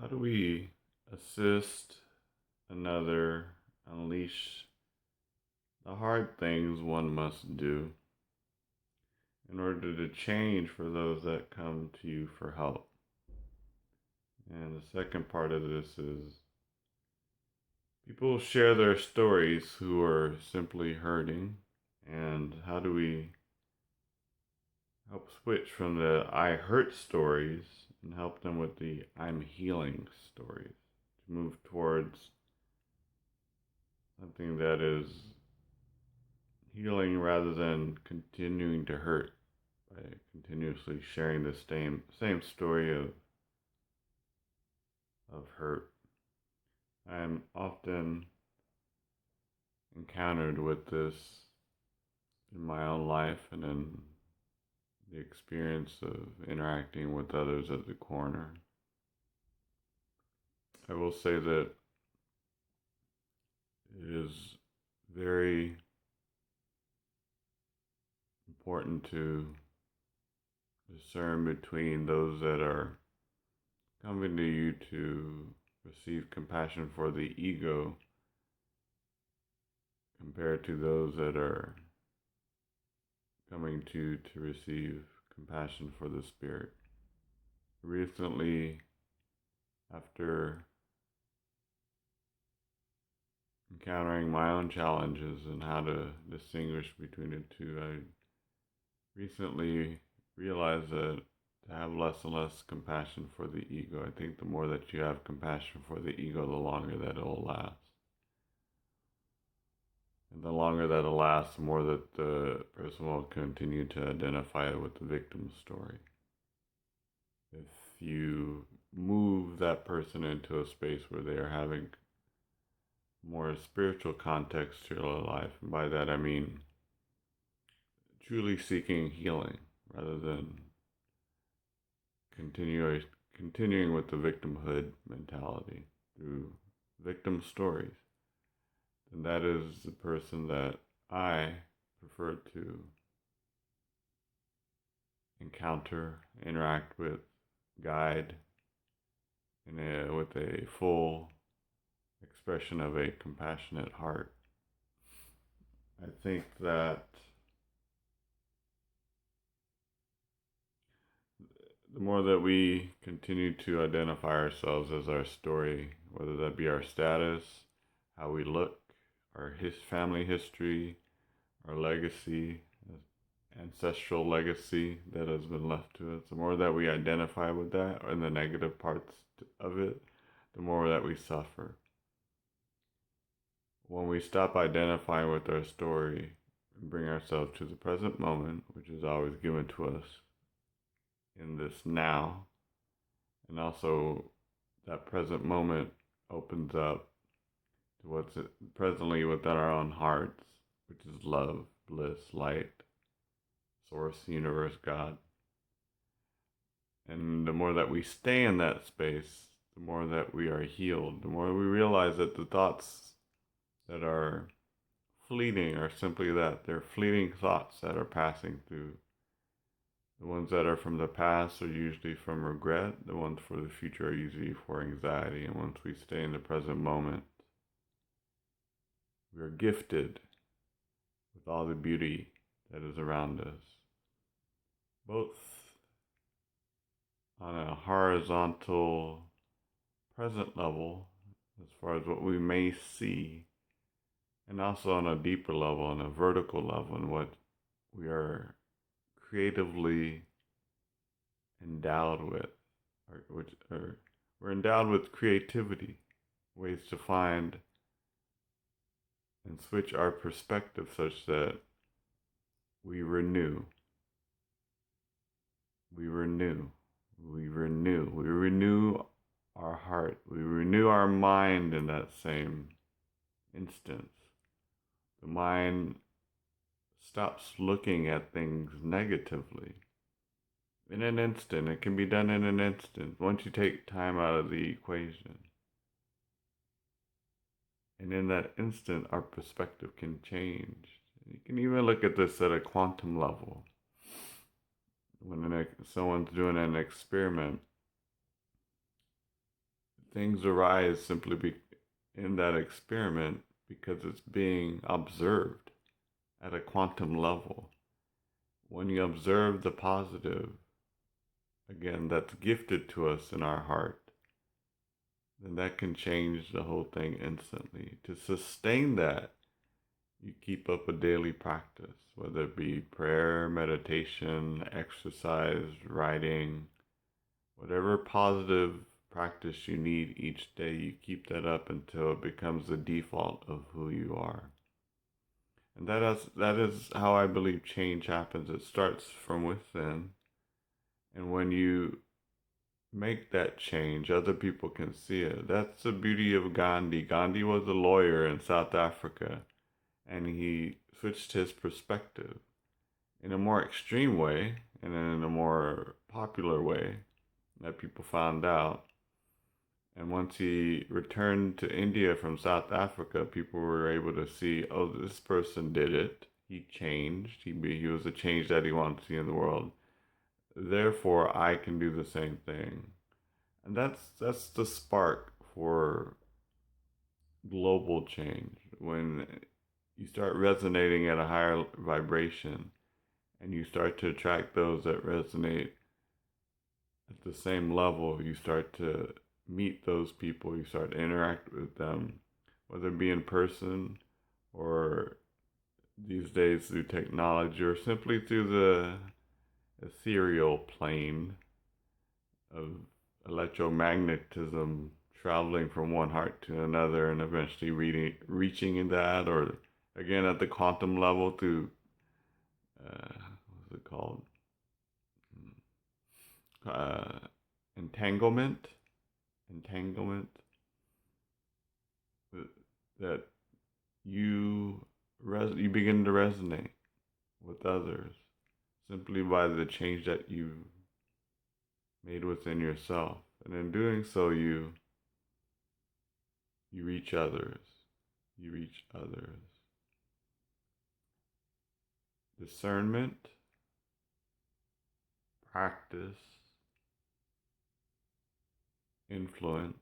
How do we assist another unleash the hard things one must do in order to change for those that come to you for help? And the second part of this is people share their stories who are simply hurting, and how do we help switch from the I hurt stories and help them with the I'm healing stories to move towards something that is healing rather than continuing to hurt by continuously sharing the same story of hurt. I'm often encountered with this in my own life and in the experience of interacting with others at the corner. I will say that it is very important to discern between those that are coming to you to receive compassion for the ego compared to those that are coming to receive compassion for the spirit. Recently, after encountering my own challenges and how to distinguish between the two, I recently realized that to have less and less compassion for the ego. I think the more that you have compassion for the ego, the longer that it'll last. And the longer that it'll last, the more that the person will continue to identify it with the victim story. If you move that person into a space where they are having more spiritual context to their life, and by that I mean truly seeking healing rather than continuing with the victimhood mentality through victim stories, then that is the person that I prefer to encounter, interact with, guide with a full expression of a compassionate heart. I think that the more that we continue to identify ourselves as our story, whether that be our status, how we look, our family history, our legacy, ancestral legacy that has been left to us, the more that we identify with that and the negative parts of it, the more that we suffer. When we stop identifying with our story and bring ourselves to the present moment, which is always given to us in this now, and also that present moment opens up to what's presently within our own hearts, which is love, bliss, light, source, universe, God. And the more that we stay in that space, the more that we are healed, the more we realize that the thoughts that are fleeting are simply that. They're fleeting thoughts that are passing through. The ones that are from the past are usually from regret. The ones for the future are usually for anxiety. And once we stay in the present moment, we are gifted with all the beauty that is around us, both on a horizontal present level, as far as what we may see, and also on a deeper level, on a vertical level, in what we are creatively endowed with, or we're endowed with creativity, ways to find and switch our perspective such that we renew, we renew, we renew, we renew our heart, we renew our mind in that same instance. The mind stops looking at things negatively. In an instant, it can be done in an instant, once you take time out of the equation. And in that instant, our perspective can change. You can even look at this at a quantum level. When someone's doing an experiment, things arise in that experiment because it's being observed at a quantum level. When you observe the positive, again, that's gifted to us in our heart, then that can change the whole thing instantly. To sustain that, you keep up a daily practice, whether it be prayer, meditation, exercise, writing, whatever positive practice you need each day, you keep that up until it becomes the default of who you are. And that is how I believe change happens. It starts from within. And when you make that change, other people can see it. That's the beauty of Gandhi. Gandhi was a lawyer in South Africa, and he switched his perspective in a more extreme way and in a more popular way that people found out. And once he returned to India from South Africa, people were able to see, oh, this person did it. He changed. He was the change that he wanted to see in the world. Therefore, I can do the same thing. And that's the spark for global change. When you start resonating at a higher vibration and you start to attract those that resonate at the same level, you start to meet those people, you start to interact with them, whether it be in person or these days through technology or simply through the ethereal plane of electromagnetism traveling from one heart to another and eventually reaching in that, or again at the quantum level through what's it called, entanglement that you begin to resonate with others simply by the change that you made within yourself. And in doing so, you reach others. You reach others. Discernment, practice, influence,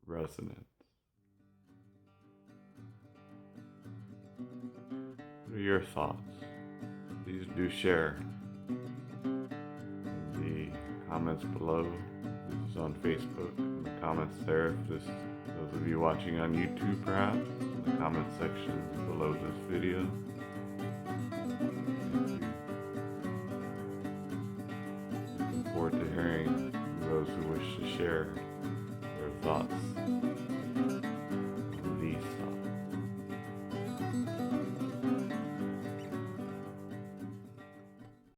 resonance. What are your thoughts? Please do share in the comments below. This is on Facebook. In the comments there. If those of you watching on YouTube, perhaps, in the comment section below this video. Looking forward to hearing from those who wish to share their thoughts